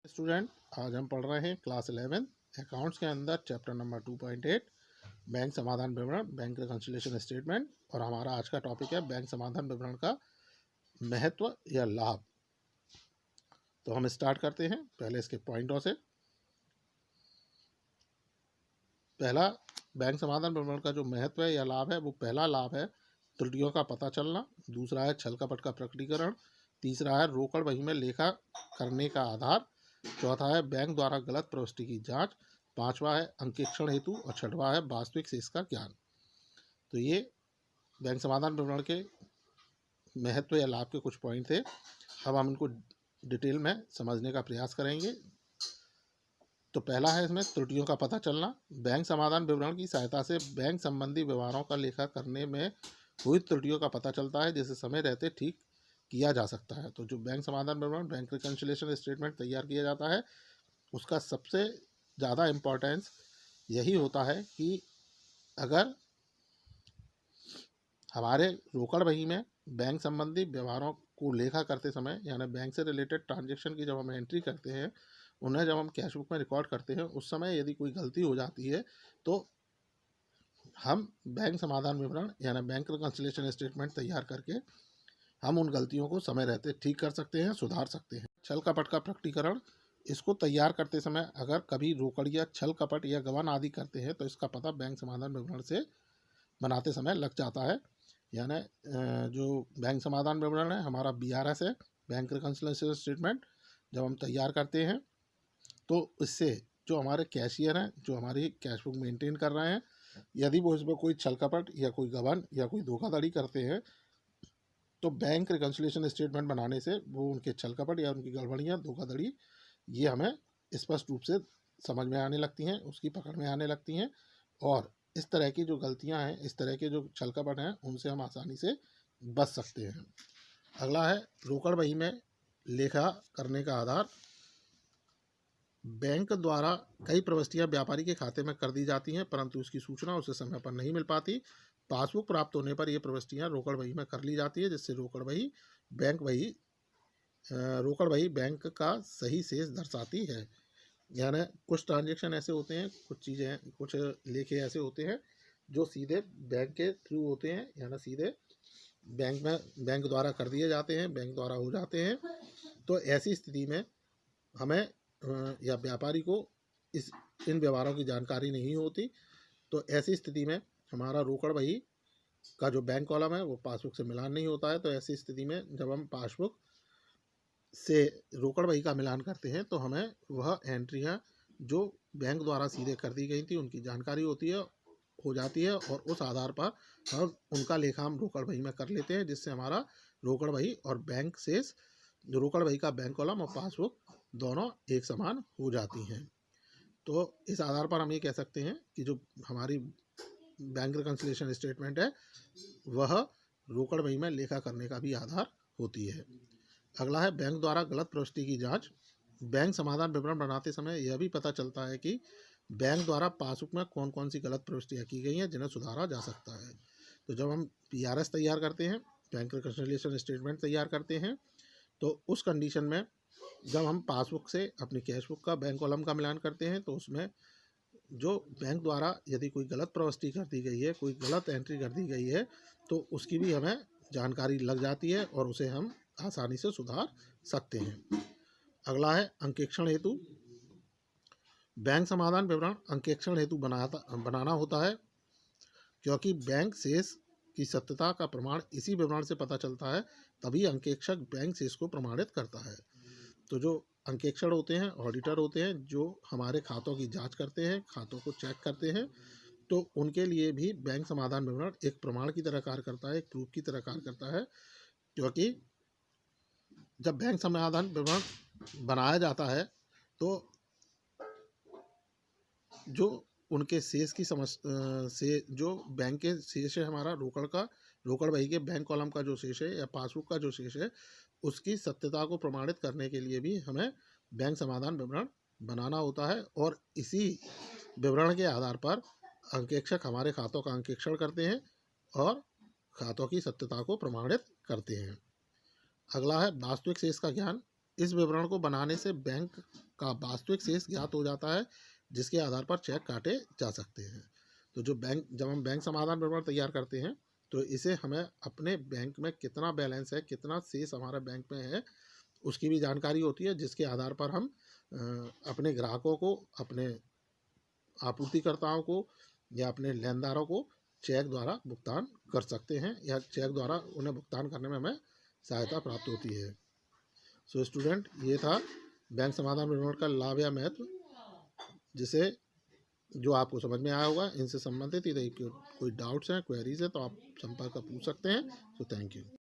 Student, आज हम पढ़ रहे हैं क्लास 11 अकाउंट्स के अंदर चैप्टर नंबर 2.8 बैंक समाधान विवरण, बैंक रिकंसिलिएशन स्टेटमेंट। और हमारा आज का टॉपिक है बैंक समाधान विवरण का महत्व या लाभ। तो हम स्टार्ट करते हैं पहले इसके पॉइंटों से। पहला, बैंक समाधान विवरण का जो महत्व है या लाभ है, वो पहला लाभ है त्रुटियों का पता चलना, दूसरा है छल कपट का प्रकटीकरण, तीसरा है रोकड़ बही में लेखा करने का आधार, चौथा है बैंक द्वारा गलत प्रविष्टि की जांच, पांचवा है अंकेक्षण हेतु और छठवां है वास्तविक शेष का ज्ञान। तो ये बैंक समाधान विवरण के महत्व या लाभ के कुछ पॉइंट थे। अब हम इनको डिटेल में समझने का प्रयास करेंगे। तो पहला है इसमें त्रुटियों का पता चलना। बैंक समाधान विवरण की सहायता से बैंक संबंधी व्यवहारों का लेखा करने में हुई त्रुटियों का पता चलता है, जिसे समय रहते ठीक किया जा सकता है। तो जो बैंक समाधान विवरण, बैंक रिकंसिलिएशन स्टेटमेंट तैयार किया जाता है, उसका सबसे ज़्यादा इम्पोर्टेंस यही होता है कि अगर हमारे रोकड़ बही में बैंक संबंधी व्यवहारों को लेखा करते समय, यानी बैंक से रिलेटेड ट्रांजैक्शन की जब हम एंट्री करते हैं, उन्हें जब हम कैश बुक में रिकॉर्ड करते हैं, उस समय यदि कोई गलती हो जाती है तो हम बैंक समाधान विवरण यानी बैंक रिकंसिलिएशन स्टेटमेंट तैयार करके हम उन गलतियों को समय रहते ठीक कर सकते हैं, सुधार सकते हैं। छल कपट का प्रकटीकरण, इसको तैयार करते समय अगर कभी रोकड़ या छल कपट या गबन आदि करते हैं तो इसका पता बैंक समाधान विवरण से बनाते समय लग जाता है। यानी जो बैंक समाधान विवरण है हमारा BRS है, बैंक रिकंसिलिएशन स्टेटमेंट, जब हम तैयार करते हैं तो इससे जो हमारे कैशियर हैं, जो हमारी कैश बुक मेंटेन कर रहे हैं, यदि वो इसमें कोई छल कपट या कोई गबन या कोई धोखाधड़ी करते हैं तो बैंक रिकंसिलिएशन स्टेटमेंट बनाने से वो उनके छल कपट या उनकी गड़बड़ियाँ, धोखाधड़ी, ये हमें स्पष्ट रूप से समझ में आने लगती हैं, उसकी पकड़ में आने लगती हैं। और इस तरह की जो गलतियां हैं, इस तरह के जो छल कपट हैं, उनसे हम आसानी से बच सकते हैं। अगला है रोकड़ बही में लेखा करने का आधार। बैंक द्वारा कई प्रविष्टियां व्यापारी के खाते में कर दी जाती हैं, परंतु उसकी सूचना उसे समय पर नहीं मिल पाती। पासबुक प्राप्त होने पर ये प्रविष्टियां रोकड़ बही में कर ली जाती है, जिससे रोकड़ बही बैंक का सही शेष दर्शाती है। यानी कुछ ट्रांजेक्शन ऐसे होते हैं, कुछ चीज़ें, कुछ लेखे ऐसे होते हैं जो सीधे बैंक के थ्रू होते हैं, यानी सीधे बैंक द्वारा कर दिए जाते हैं, बैंक द्वारा हो जाते हैं। तो ऐसी स्थिति में हमें या व्यापारी को इन व्यवहारों की जानकारी नहीं होती। तो ऐसी स्थिति में हमारा रोकड़ बही का जो बैंक कॉलम है वो पासबुक से मिलान नहीं होता है। तो ऐसी स्थिति में जब हम पासबुक से रोकड़ बही का मिलान करते हैं तो हमें वह एंट्रियां जो बैंक द्वारा सीधे कर दी गई थी उनकी जानकारी हो जाती है, और उस आधार पर हम उनका लेखा हम रोकड़ बही में कर लेते हैं, जिससे हमारा रोकड़ बही और बैंक शेष, रोकड़ बही का बैंक कॉलम और पासबुक दोनों एक समान हो जाती हैं। तो इस आधार पर हम ये कह सकते हैं कि जो हमारी बैंक रिकंसिलिएशन स्टेटमेंट है वह रोकड़ बही में लेखा करने का भी आधार होती है। अगला है बैंक द्वारा गलत प्रविष्टि की जांच। बैंक समाधान विवरण बनाते समय यह भी पता चलता है कि बैंक द्वारा पासबुक में कौन कौन सी गलत प्रविष्टियाँ की गई हैं, जिन्हें सुधारा जा सकता है। तो जब हम PRS तैयार करते हैं, बैंक रिकंसिलिएशन स्टेटमेंट तैयार करते हैं, तो उस कंडीशन में जब हम पासबुक से अपनी कैश बुक का बैंक कॉलम का मिलान करते हैं तो उसमें जो बैंक द्वारा यदि कोई गलत प्रविष्टि कर दी गई है, कोई गलत एंट्री कर दी गई है, तो उसकी भी हमें जानकारी लग जाती है और उसे हम आसानी से सुधार सकते हैं। अगला है अंकेक्षण हेतु। बैंक समाधान विवरण अंकेक्षण हेतु बनाना होता है, क्योंकि बैंक शेष की सत्यता का प्रमाण इसी विवरण से पता चलता है, तभी अंकेक्षक बैंक शेष को प्रमाणित करता है। तो जो अंकेक्षण होते हैं, ऑडिटर होते हैं, जो हमारे खातों की जांच करते हैं, खातों को चेक करते हैं, तो उनके लिए भी बैंक समाधान विवरण एक प्रमाण की तरह कार्य करता है, एक प्रूफ की तरह कार्य करता है। क्योंकि जब बैंक समाधान विवरण बनाया जाता है तो जो उनके शेष की से जो बैंक के शेष है, हमारा रोकड़ बही के बैंक कॉलम का जो शेष है या पासबुक का जो शेष है, उसकी सत्यता को प्रमाणित करने के लिए भी हमें बैंक समाधान विवरण बनाना होता है। और इसी विवरण के आधार पर अंकेक्षक हमारे खातों का अंकेक्षण करते हैं और खातों की सत्यता को प्रमाणित करते हैं। अगला है वास्तविक शेष का ज्ञान। इस विवरण को बनाने से बैंक का वास्तविक शेष ज्ञात हो जाता है, जिसके आधार पर चेक काटे जा सकते हैं। तो जब हम बैंक समाधान विवरण तैयार करते हैं, तो इसे हमें अपने बैंक में कितना बैलेंस है, कितना शेष हमारे बैंक में है, उसकी भी जानकारी होती है, जिसके आधार पर हम अपने ग्राहकों को, अपने आपूर्तिकर्ताओं को या अपने लेनदारों को चेक द्वारा भुगतान कर सकते हैं, या चेक द्वारा उन्हें भुगतान करने में हमें सहायता प्राप्त होती है। सो स्टूडेंट, ये था बैंक समाधान विवरण का लाभ या महत्व, जिसे जो आपको समझ में आया होगा। इनसे संबंधित यदि कोई डाउट्स हैं, क्वेरीज है, तो आप संपर्क कर पूछ सकते हैं। So thank you.